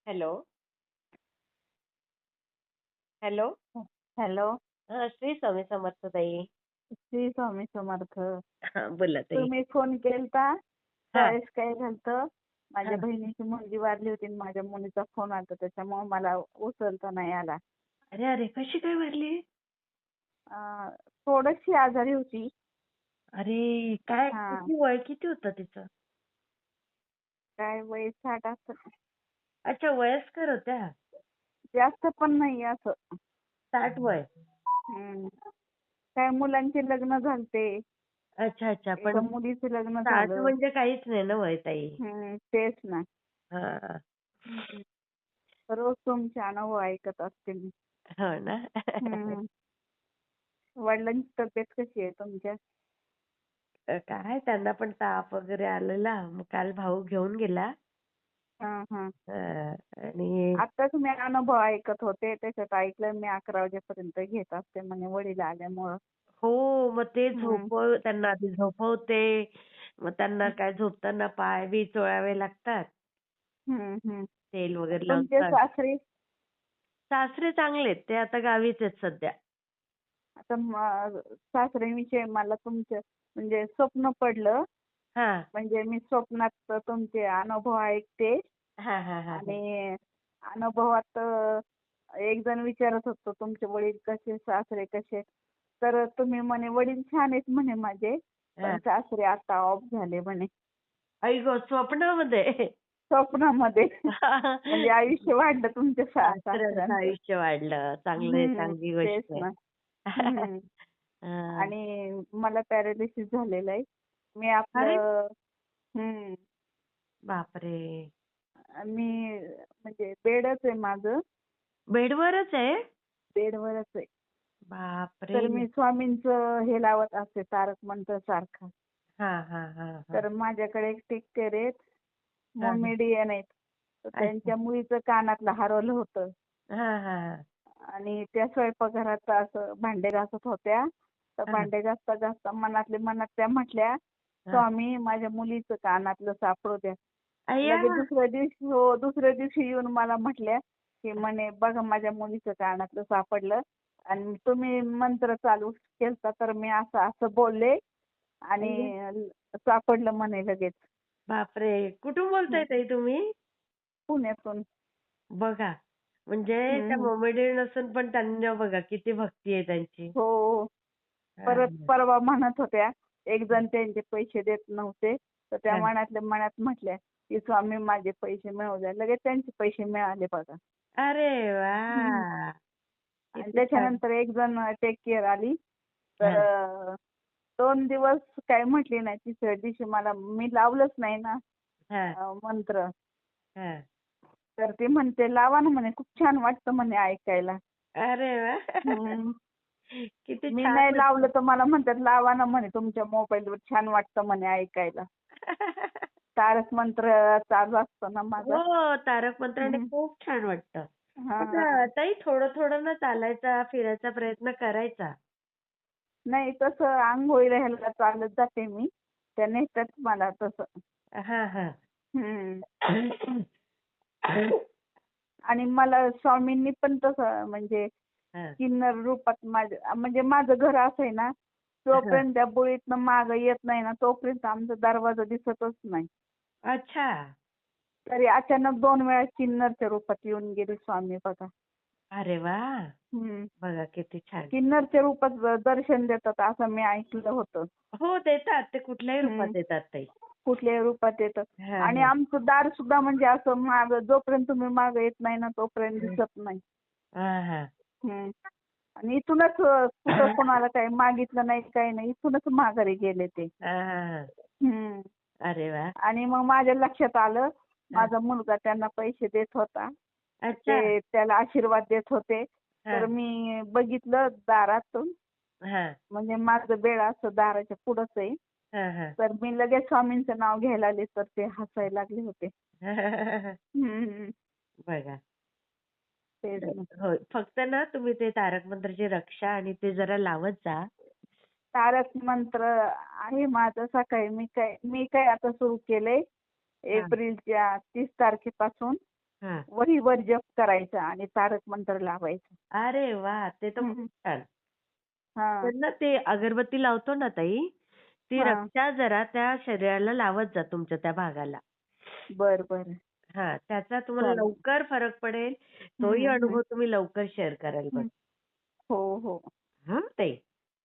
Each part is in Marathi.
Hello. Hello. Hello. Shri Swami Samarth ताई. श्री स्वामी समर्थ. हा, बोला ताई. तुम्ही फोन केलता हा त्यावेळेस काय झालं, हा. माझ्या बहिणीची मुलगी वारली होती आणि माझ्या मुलीचा फोन आला, त्याच्यामुळे मला उचलता नाही आला. अरे अरे, कशी काय वारली? थोडीशी आजारी होती. अरे काय, हा, किती वय किती होतं तिचं? काय वय 60 असं. अच्छा, वयस्कर होत्या. जास्त पण नाही असं. 60 वय. हम्म. काय मुलांचे लग्न झालते, अच्छा अच्छा, एका पण मुलीचं लग्न 60 झालं. म्हणजे काहीच नाही ना वय ताई. तेच ना. हा. हम्म. रोज तुमचे अनुभव ऐकत असते मी. हो ना. हम्म. वडिलांची तब्येत कशी आहे तुमच्या? काय, त्यांना पण ताप वगैरे आलेला, मग काल भाऊ घेऊन गेला. हा हा. आणि आता तुम्ही अनुभव ऐकत होते, त्याच्यात ऐकलं मी 11 वाजेपर्यंत घेत असते म्हणे वडील आल्यामुळं. हो, मग ते हम्म. त्यांना आधी झोपवते. मग त्यांना काय झोपताना पाय बी चोळावे लागतात. हम्म. हम्म. तेल वगैरे लावून तुमचे सासरे? सासरे चांगलेत, ते आता गावीच आहेत सध्या. आता सासऱ्यांविषयी मला तुमचं म्हणजे स्वप्न पडलं. हा म्हणजे मी स्वप्नात तुमचे अनुभव ऐकते हा हा हा हा. आणि अनुभवात एक जण विचारत होतो तुमचे वडील कसे, सासरे कसे. तर तुम्ही म्हणे वडील छान आहेत म्हणे माझे, हा. पण सासरे आता ऑफ झाले म्हणे. आई गं, स्वप्नामध्ये? स्वप्नामध्ये. म्हणजे आयुष्य वाढलं तुमच्या सासऱ्यांचं सासऱ्यांचं. आयुष्य वाढलं, चांगलं, चांगली तेच गोष्ट ना. आहे. हम्म. हा. आणि मला पॅरालिसिस झालेलं आहे. मी अरे आपलं बापरे. मी म्हणजे बेडच आहे माझं. बेडवरच आहे? बेडवरच आहे. बापरे. तर मी स्वामींचं हे लावत असते, तारक मंत्र सारखं. हा हा हा हा तर माझ्याकडे एक टिक्कर आहेत, हा. मोमेडियन आहेत. तर अच्छा. त्यांच्या मुलीचं कानातलं हरवलं होतं हा हा आणि त्या स्वयंपाकघरात असं भांडे घासत होत्या. तर हा भांडे घासता घासता मनातल्या मनात त्या म्हटल्या, हा. स्वामी माझ्या मुलीचं कानातलं सापडू द्या. अय्या. लगेच दुसऱ्या दिवशी येऊन मला म्हटल्या की म्हणे बघा माझ्या मुलीचं कानातलं सापडलं आणि तुम्ही मंत्र चालू केलता तर मी असं असं बोलले अय्या. आणि सापडलं म्हणे लगेच. बापरे, कुठून बोलताय ताई तुम्ही? पुण्यातून. बघा, म्हणजे त्या हम्म. मोमेडियन असून पण त्यांना बघा किती भक्ती आहे त्यांची. हो. हा, परत परवा म्हणत होत्या, एक जण त्यांचे पैसे देत नव्हते, तर त्या हा. मनातल्या मनात म्हटल्या की स्वामी माझे पैसे मिळू द्या. लगेच त्यांचे पैसे मिळाले बघा. अरे हम्म. वा, आणि किती छान. त्याच्यानंतर एक जण टेक केअर आली. हा तर 2 दिवस काय म्हटली नाही. तिसऱ्या दिवशी मी लावलंच नाही ना हा मंत्र. हा. तर ती म्हणते लावा ना म्हणे, खूप छान वाटतं म्हणे ऐकायला. अरे वा. हम्म. किती मी छान नाही लावलं वाटतं. तर मला म्हणतात लावा ना म्हणे, तुमच्या मोबाईलवर छान वाटतं म्हणे ऐकायला. तारक मंत्र चालू असतं ना माझा. हो, तारक मंत्राने हम्म. खूप छान वाटतं. पण हा. ताई, थोडं थोडं ना चालायचा फिरायचा प्रयत्न करायचा. नाही तसं आंघोळीला ह्याला चालत जाते मी. त्या नेतात मला तसं. हा हा. हम्म. आणि मला स्वामींनी पण तसं म्हणजे हा किन्नर रूपात म्हणजे माझं घर असं आहे ना, हा. जोपर्यंत त्या बोळीतनं मागं येत नाही ना तोपर्यंत आमचा दरवाजा दिसतच नाही. अच्छा. तरी अचानक 2 वेळा किन्नरच्या रूपात येऊन गेले स्वामी बघा. अरे वा, हम्म. बघा किती छान. किन्नरच्या रूपात दर्शन देतात असं मी ऐकलं होतं. हो, देतात ते, कुठल्याही रूपात हम्म. देतात ताई. कुठल्याही रूपात येतात. हा आणि हा आमचं दार सुद्धा म्हणजे असं जोपर्यंत तुम्ही मागं येत नाही ना तोपर्यंत दिसत नाही. हा हा. हम्म. आणि इथूनच कुठं कोणाला काही मागितलं नाही, काही नाही, इथूनच माघारी गेले ते. हा हा. हम्म. अरे वा. आणि मग माझ्या लक्षात आलं, माझा मुलगा त्यांना पैसे देत होता. अच्छा. ते त्याला आशीर्वाद देत होते. हा तर मी बघितलं दारातून, हा म्हणजे माझं बेड असं दाराच्या पुढंच आहे. हा हा. तर मी लगेच स्वामींचं नाव घ्यायला आले तर ते हसायला लागले होते. हम्म. बघा. तेच ना. हो, फक्त ना तुम्ही ते तारक मंत्राची रक्षा आणि ते जरा लावत जा. तारक मंत्र आहे माझं सकाळी. मी काय आता सुरू केलंय हा एप्रिलच्या 30 तारखेपासून. हा. वहीवर जप करायचा आणि तारक मंत्र लावायचा. अरे वा, ते तर खूप छान. हा तर ना ते अगरबत्ती लावतो ना ताई, ती हा रक्षा जरा त्या शरीराला लावत जा तुमच्या त्या भागाला. बर बर हां, त्याचा तुम्हाला चालेल. लवकर फरक पडेल. तोही हम्म, हम्म, अनुभव तुम्ही लवकर शेअर कराल बघ. हम्म. हो हो हां ताई.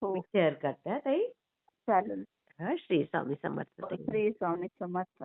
मी हो शेअर करते हां ताई. चालेल. हां, श्री स्वामी समर्थ ताई. श्री स्वामी समर्थ.